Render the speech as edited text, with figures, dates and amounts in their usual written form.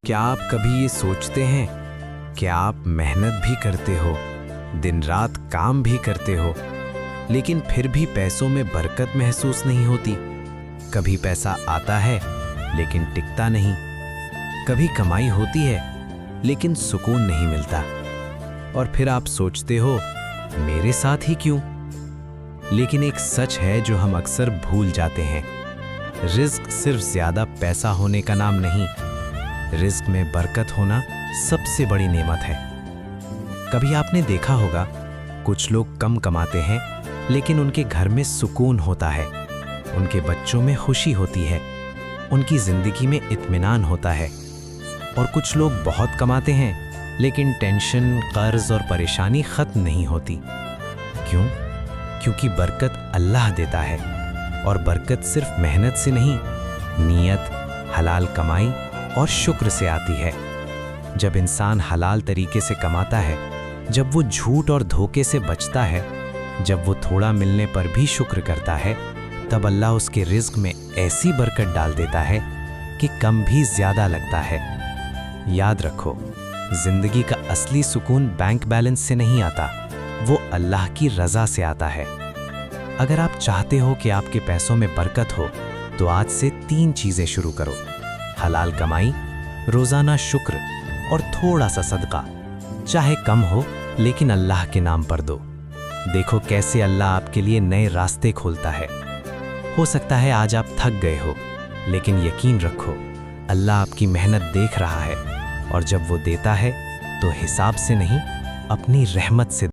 کیا آپ کبھی یہ سوچتے ہیں کہ آپ محنت بھی کرتے ہو، دن رات کام بھی کرتے ہو، لیکن پھر بھی پیسوں میں برکت محسوس نہیں ہوتی؟ کبھی پیسہ آتا ہے لیکن ٹکتا نہیں، کبھی کمائی ہوتی ہے لیکن سکون نہیں ملتا، اور پھر آپ سوچتے ہو میرے ساتھ ہی کیوں؟ لیکن ایک سچ ہے جو ہم اکثر بھول جاتے ہیں، رزق صرف زیادہ پیسہ ہونے کا نام نہیں، رزق میں برکت ہونا سب سے بڑی نعمت ہے۔ کبھی آپ نے دیکھا ہوگا کچھ لوگ کم کماتے ہیں لیکن ان کے گھر میں سکون ہوتا ہے، ان کے بچوں میں خوشی ہوتی ہے، ان کی زندگی میں اطمینان ہوتا ہے، اور کچھ لوگ بہت کماتے ہیں لیکن ٹینشن، قرض اور پریشانی ختم نہیں ہوتی۔ کیوں؟ کیونکہ برکت اللہ دیتا ہے، اور برکت صرف محنت سے نہیں، نیت، حلال کمائی اور شکر سے آتی ہے۔ جب انسان حلال طریقے سے کماتا ہے، جب وہ جھوٹ اور دھوکے سے بچتا ہے، جب وہ تھوڑا ملنے پر بھی شکر کرتا ہے، تب اللہ اس کے رزق میں ایسی برکت ڈال دیتا ہے کہ کم بھی زیادہ لگتا ہے۔ یاد رکھو، زندگی کا اصلی سکون بینک بیلنس سے نہیں آتا، وہ اللہ کی رضا سے آتا ہے۔ اگر آپ چاہتے ہو کہ آپ کے پیسوں میں برکت ہو، تو آج سے 3 چیزیں شروع کرو: حلال کمائی، روزانہ شکر اور تھوڑا سا صدقہ، چاہے کم ہو لیکن اللہ کے نام پر دو۔ دیکھو کیسے اللہ آپ کے لیے نئے راستے کھولتا ہے۔ ہو سکتا ہے آج آپ تھک گئے ہو، لیکن یقین رکھو اللہ آپ کی محنت دیکھ رہا ہے، اور جب وہ دیتا ہے تو حساب سے نہیں، اپنی رحمت سے